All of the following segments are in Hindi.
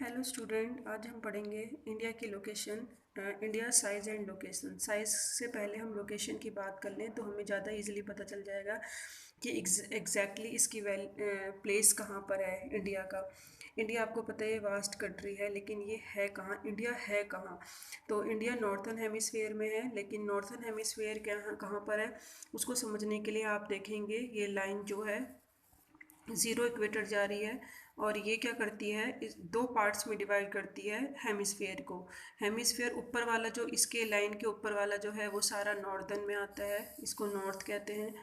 हेलो स्टूडेंट, आज हम पढ़ेंगे इंडिया की location. India size and location. Size से पहले हम लोकेशन की बात कर लें तो हमें ज़्यादा इजीली पता चल जाएगा कि एग्जैक्टली इसकी प्लेस कहाँ पर है इंडिया का। इंडिया आपको पता है वास्ट कंट्री है, लेकिन ये है कहाँ, इंडिया है कहाँ। तो इंडिया नॉर्थन हेमिसफेयर में है, लेकिन नॉर्थन हेमिसफेयर कहाँ पर है उसको समझने के लिए आप देखेंगे ये लाइन जो है ज़ीरो इक्वेटर जा रही है और ये क्या करती है, इस दो पार्ट्स में डिवाइड करती है हेमिसफेयर को। हेमिसफेयर ऊपर वाला जो इसके लाइन के ऊपर वाला जो है वो सारा नॉर्दर्न में आता है, इसको नॉर्थ कहते हैं।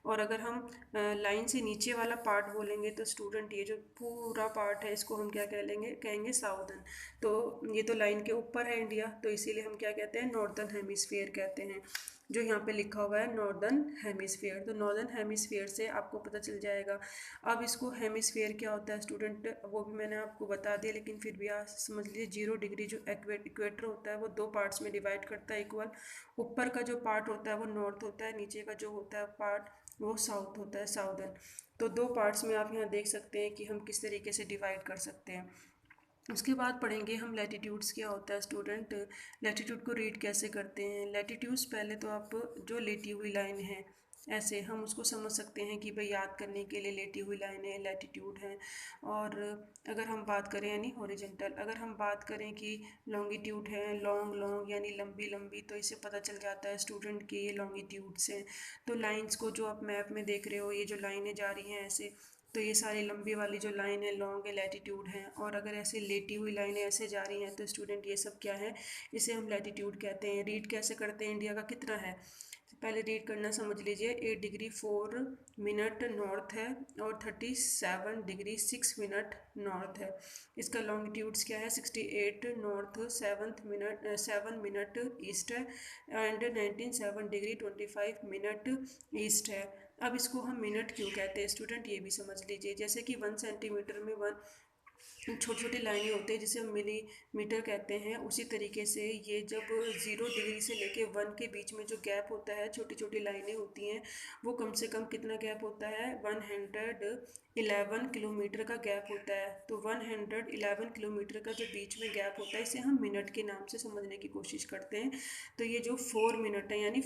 और अगर हम लाइन से नीचे वाला पार्ट बोलेंगे तो स्टूडेंट ये जो पूरा पार्ट है इसको हम क्या कहेंगे साउदर्न। तो ये तो लाइन के ऊपर है इंडिया, तो इसीलिए हम क्या कहते हैं, नॉर्दर्न हेमिसफेयर कहते हैं। जो यहाँ पे लिखा हुआ है नॉर्दर्न हेमिसफेयर, तो नॉर्दर्न हेमिसफेयर से आपको पता चल जाएगा। अब इसको हेमिसफेयर क्या होता है स्टूडेंट, वो भी मैंने आपको बता दिया, लेकिन फिर भी आप समझ लीजिए 0 डिग्री जो इक्वेटर होता है वो दो पार्ट्स में डिवाइड करता है इक्वल। ऊपर का जो पार्ट होता है वो नॉर्थ होता है, नीचे का जो होता है पार्ट वो साउथ होता है, साउदर्न। तो दो पार्ट्स में आप यहाँ देख सकते हैं कि हम किस तरीके से डिवाइड कर सकते हैं। उसके बाद पढ़ेंगे हम लैटिट्यूड्स क्या होता है स्टूडेंट। लैटिट्यूड को रीड कैसे करते हैं। लैटिट्यूड्स पहले तो आप जो लेटी हुई लाइन है ऐसे हम उसको समझ सकते हैं कि भाई याद करने के लिए लेटी हुई लाइन है लैटिट्यूड है। और अगर हम बात करें यानी हॉरिजॉन्टल, अगर हम बात करें कि लॉन्गिट्यूड है, लॉन्ग लॉन्ग यानी लंबी लंबी, तो इससे पता चल जाता है स्टूडेंट कि ये लॉन्गिट्यूड्स हैं। तो लाइंस को जो आप मैप में देख रहे हो, ये जो लाइनें जा रही हैं ऐसे, तो ये सारी लंबी वाली जो लाइन है लॉन्ग है, लैटिट्यूड है। और अगर ऐसे लेटी हुई लाइनें ऐसे जा रही हैं तो स्टूडेंट ये सब क्या है, इसे हम लैटिट्यूड कहते हैं। रीड कैसे करते हैं इंडिया का कितना है, पहले रीड करना समझ लीजिए। 8 डिग्री 4 मिनट नॉर्थ है और 37 डिग्री 6 मिनट नॉर्थ है। इसका लॉन्गिट्यूड्स क्या है, 68 नॉर्थ 7 मिनट ईस्ट है एंड 197 डिग्री 25 मिनट ईस्ट है। अब इसको हम मिनट क्यों कहते हैं स्टूडेंट, ये भी समझ लीजिए। जैसे कि 1 सेंटीमीटर में छोटी छोटी लाइनें होती हैं जिसे हम मिलीमीटर कहते हैं, उसी तरीके से ये जब 0 डिग्री से लेके 1 के बीच में जो गैप होता है, छोटी छोटी लाइनें होती हैं, वो कम से कम कितना गैप होता है, 111 किलोमीटर का गैप होता है। तो 111 किलोमीटर का जो बीच में गैप होता है इसे हम मिनट के नाम से समझने की कोशिश करते हैं। तो ये जो 4 मिनट है यानी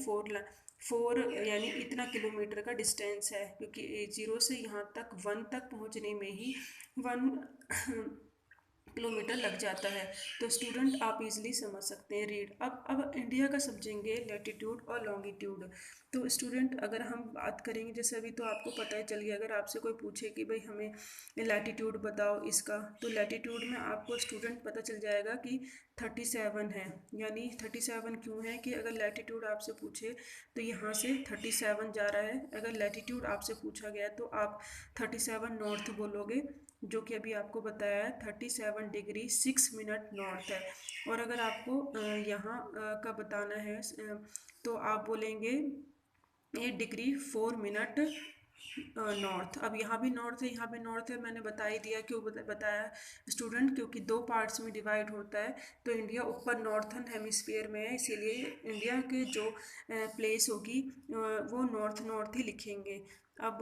4 यानी इतना किलोमीटर का डिस्टेंस है, क्योंकि 0 से यहाँ तक 1 तक पहुँचने में ही 1 किलोमीटर लग जाता है। तो स्टूडेंट आप इजीली समझ सकते हैं रीड। अब इंडिया का समझेंगे लैटिट्यूड और लॉन्गिट्यूड। तो स्टूडेंट अगर हम बात करेंगे, जैसे अभी तो आपको पता ही चल गया, अगर आपसे कोई पूछे कि भाई हमें लैटिट्यूड बताओ इसका, तो लैटिट्यूड में आपको स्टूडेंट पता चल जाएगा कि 37 है। यानी 37 क्यों है कि अगर लैटिट्यूड आपसे पूछे तो यहाँ से 37 जा रहा है। अगर लैटिट्यूड आपसे पूछा गया तो आप 37 नॉर्थ बोलोगे, जो कि अभी आपको बताया है 37 डिग्री 6 मिनट नॉर्थ है। और अगर आपको यहाँ का बताना है तो आप बोलेंगे 8 डिग्री 4 मिनट नॉर्थ। अब यहाँ भी नॉर्थ है, यहाँ भी नॉर्थ है, मैंने बता ही दिया क्यों बताया स्टूडेंट, क्योंकि दो पार्ट्स में डिवाइड होता है। तो इंडिया ऊपर नॉर्थन हेमिस्फीयर में है, इसीलिए इंडिया के जो प्लेस होगी वो नॉर्थ नॉर्थ ही लिखेंगे। अब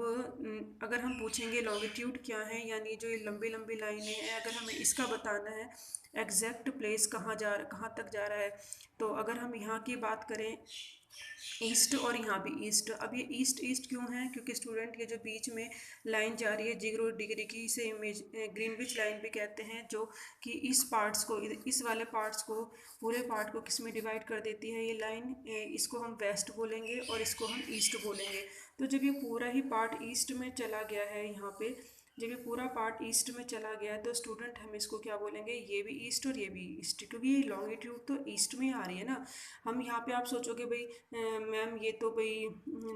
अगर हम पूछेंगे लॉन्गिट्यूड क्या है, यानी जो ये लंबी लंबी लाइनें हैं, अगर हमें इसका बताना है एग्जैक्ट प्लेस कहाँ तक जा रहा है, तो अगर हम यहाँ की बात करें ईस्ट, और यहाँ भी ईस्ट। अब ये ईस्ट ईस्ट क्यों है, क्योंकि स्टूडेंट ये जो बीच में लाइन जा रही है 0 डिग्री की, इसे इमेज ग्रीनविच लाइन भी कहते हैं, जो कि इस पार्ट्स को, इस वाले पार्ट्स को, पूरे पार्ट को किस में डिवाइड कर देती है ये लाइन। इसको हम वेस्ट बोलेंगे और इसको हम ईस्ट बोलेंगे। तो जब ये पूरा ही पार्ट ईस्ट में चला गया है, यहाँ पे जब ये पूरा पार्ट ईस्ट में चला गया है तो स्टूडेंट हम इसको क्या बोलेंगे, ये भी ईस्ट और ये भी ईस्ट, क्योंकि ये लॉन्गिट्यूड तो ईस्ट में आ रही है ना। हम यहाँ पे आप सोचोगे भाई मैम ये तो भाई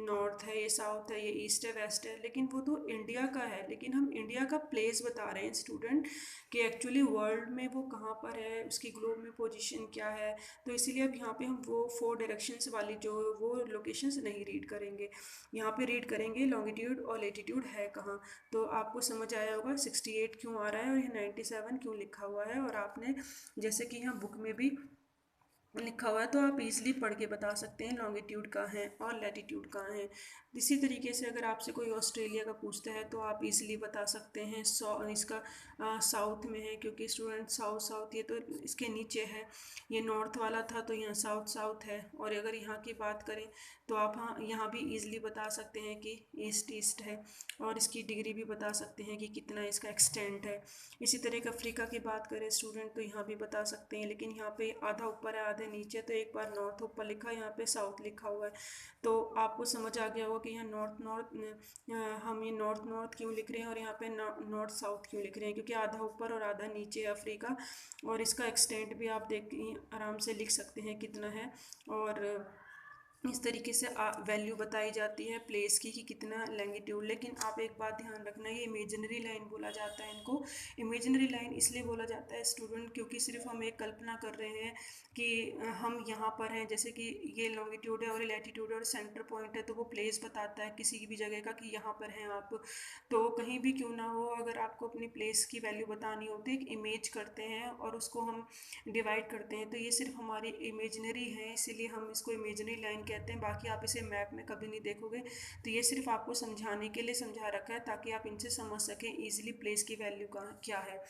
नॉर्थ है, ये साउथ है, ये ईस्ट है, वेस्ट है, लेकिन वो तो इंडिया का है। लेकिन हम इंडिया का प्लेस बता रहे हैं स्टूडेंट कि एक्चुअली वर्ल्ड में वो कहाँ पर है, उसकी ग्लोब में पोजीशन क्या है। तो इसीलिए अब यहाँ पे हम वो 4 डायरेक्शंस वाली जो वो लोकेशंस नहीं रीड करेंगे, यहाँ पे रीड करेंगे लॉन्गिट्यूड और लेटीट्यूड है कहाँ। तो आपको समझ आया होगा 68 क्यों आ रहा है और ये 97 क्यों लिखा हुआ है। और आपने जैसे कि यहाँ बुक में भी लिखा हुआ है तो आप इजीली पढ़ के बता सकते हैं लॉन्गिट्यूड कहाँ है और लैटिट्यूड कहाँ है। इसी तरीके से अगर आपसे कोई ऑस्ट्रेलिया का पूछता है तो आप इजीली बता सकते हैं इसका साउथ में है, क्योंकि स्टूडेंट साउथ साउथ ये तो इसके नीचे है, ये नॉर्थ वाला था तो यहाँ साउथ साउथ है। और अगर यहाँ की बात करें तो आप यहाँ भी इजीली बता सकते हैं कि ईस्ट ईस्ट है, और इसकी डिग्री भी बता सकते हैं कि कितना इसका एक्सटेंट है। इसी तरह का अफ्रीका की बात करें स्टूडेंट तो यहाँ भी बता सकते हैं, लेकिन यहाँ पे आधा ऊपर है आधे नीचे, तो एक बार नॉर्थ ऊपर लिखा है, यहाँ पे साउथ लिखा हुआ है। तो आपको समझ आ गया होगा कि यहाँ नॉर्थ नॉर्थ हम ये नॉर्थ नॉर्थ क्यों लिख रहे हैं और यहाँ पे नॉर्थ साउथ क्यों लिख रहे हैं, क्योंकि आधा ऊपर और आधा नीचे है अफ्रीका। और इसका एक्सटेंट भी आप देख आराम से लिख सकते हैं कितना है। और इस तरीके से वैल्यू बताई जाती है प्लेस की कि कितना लैंगिट्यूड। लेकिन आप एक बात ध्यान रखना, ये इमेजिनरी लाइन बोला जाता है इनको। इमेजिनरी लाइन इसलिए बोला जाता है स्टूडेंट क्योंकि सिर्फ हम एक कल्पना कर रहे हैं कि हम यहाँ पर हैं, जैसे कि ये लॉन्गिट्यूड है और लैटिट्यूड और सेंटर पॉइंट है, तो वो प्लेस बताता है किसी भी जगह का कि यहाँ पर हैं आप। तो कहीं भी क्यों ना हो, अगर आपको अपनी प्लेस की वैल्यू बतानी होती है, एक इमेज करते हैं और उसको हम डिवाइड करते हैं, तो ये सिर्फ हमारी इमेजिनरी है, इसीलिए हम इसको इमेजिनरी लाइन कहते हैं। बाकी आप इसे मैप में कभी नहीं देखोगे, तो ये सिर्फ आपको समझाने के लिए समझा रखा है ताकि आप इनसे समझ सकें ईजिली प्लेस की वैल्यू का क्या है।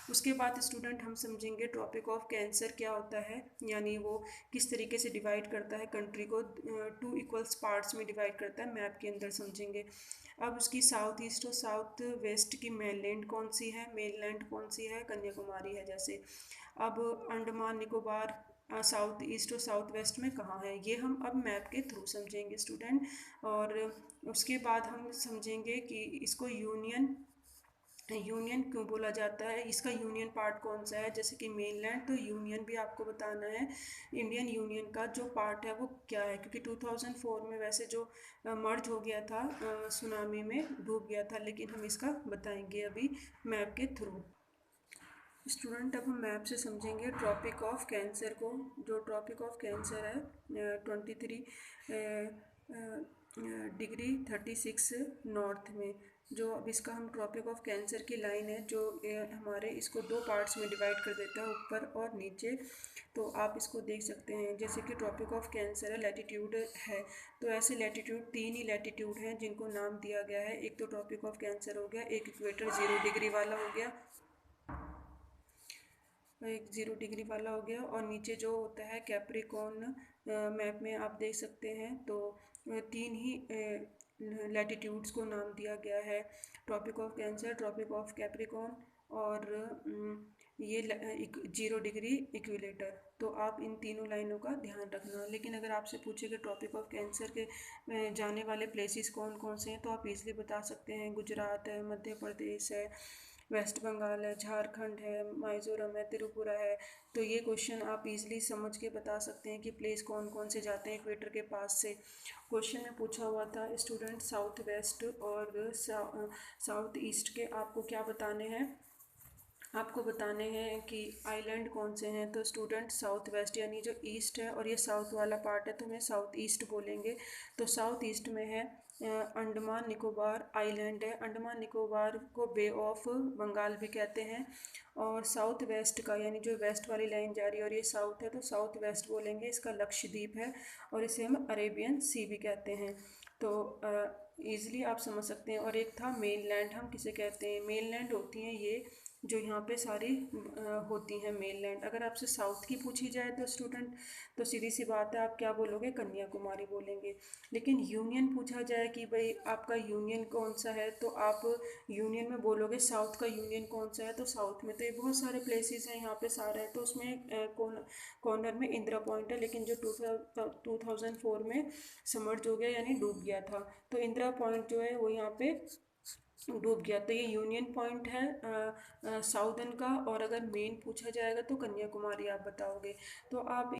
उसके बाद स्टूडेंट हम समझेंगे ट्रॉपिक ऑफ कैंसर क्या होता है, यानी वो किस तरीके से डिवाइड करता है कंट्री को, 2 इक्वल्स पार्ट्स में डिवाइड करता है, मैप के अंदर समझेंगे। अब उसकी साउथ ईस्ट और साउथ वेस्ट की मेनलैंड कौन सी है, मेनलैंड कौन सी है, कन्याकुमारी है जैसे। अब अंडमान निकोबार साउथ ईस्ट और साउथ वेस्ट में कहाँ है, ये हम अब मैप के थ्रू समझेंगे स्टूडेंट। और उसके बाद हम समझेंगे कि इसको यूनियन यूनियन क्यों बोला जाता है, इसका यूनियन पार्ट कौन सा है, जैसे कि मेनलैंड, तो यूनियन भी आपको बताना है इंडियन यूनियन का जो पार्ट है वो क्या है, क्योंकि 2004 में वैसे जो मर्ज हो गया था सुनामी में डूब गया था, लेकिन हम इसका बताएंगे अभी मैप के थ्रू। स्टूडेंट अब हम मैप से समझेंगे ट्रॉपिक ऑफ कैंसर को। जो ट्रॉपिक ऑफ कैंसर है 23°36 नॉर्थ में, जो अब इसका हम ट्रॉपिक ऑफ कैंसर की लाइन है जो हमारे इसको 2 पार्ट्स में डिवाइड कर देता है, ऊपर और नीचे। तो आप इसको देख सकते हैं, जैसे कि ट्रॉपिक ऑफ कैंसर है लैटिट्यूड है, तो ऐसे लैटिट्यूड 3 ही लैटिट्यूड हैं जिनको नाम दिया गया है। एक तो ट्रॉपिक ऑफ कैंसर हो गया, एक इक्वेटर 0 डिग्री वाला हो गया, एक 0 डिग्री वाला हो गया, और नीचे जो होता है कैप्रिकॉर्न, मैप में आप देख सकते हैं। तो 3 ही लैटिट्यूड्स को नाम दिया गया है, Tropic of Cancer, Tropic of Capricorn और ये 0 डिग्री इक्विलेटर। तो आप इन तीनों लाइनों का ध्यान रखना। लेकिन अगर आपसे पूछे कि ट्रॉपिक ऑफ कैंसर के जाने वाले प्लेसेस कौन कौन से हैं, तो आप इजीली बता सकते हैं गुजरात है, मध्य प्रदेश है, वेस्ट बंगाल है, झारखंड है, मिजोरम है, त्रिपुरा है। तो ये क्वेश्चन आप इजीली समझ के बता सकते हैं कि प्लेस कौन कौन से जाते हैं इक्वेटर के पास से। क्वेश्चन में पूछा हुआ था स्टूडेंट साउथ वेस्ट और साउथ ईस्ट के आपको क्या बताने हैं, आपको बताने हैं कि आइलैंड कौन से हैं। तो स्टूडेंट साउथ वेस्ट यानी जो ईस्ट है और ये साउथ वाला पार्ट है तो हमें साउथ ईस्ट बोलेंगे। तो साउथ ईस्ट में है अंडमान निकोबार आइलैंड है, अंडमान निकोबार को बे ऑफ बंगाल भी कहते हैं। और साउथ वेस्ट का यानी जो वेस्ट वाली लाइन जा रही है और ये साउथ है तो साउथ वेस्ट बोलेंगे, इसका लक्षद्वीप है और इसे हम अरेबियन सी भी कहते हैं। तो ईज़िली आप समझ सकते हैं। और एक था मेनलैंड, हम किसे कहते हैं, मेनलैंड होती हैं ये जो यहाँ पे सारी होती हैं मेनलैंड। अगर आपसे साउथ की पूछी जाए तो स्टूडेंट तो सीधी सी बात है आप क्या बोलोगे, कन्याकुमारी बोलेंगे। लेकिन यूनियन पूछा जाए कि भाई आपका यूनियन कौन सा है, तो आप यूनियन में बोलोगे साउथ का यूनियन कौन सा है, तो साउथ में तो ये बहुत सारे प्लेसेस हैं यहाँ पे सारे हैं। तो उसमें कॉर्नर में इंदिरा पॉइंट है, लेकिन जो 2004 में समर्ज हो गया यानी डूब गया था, तो इंदिरा पॉइंट जो है वो यहाँ पे डूब गया। तो ये यूनियन पॉइंट है साउदर्न का। और अगर मेन पूछा जाएगा तो कन्याकुमारी आप बताओगे। तो आप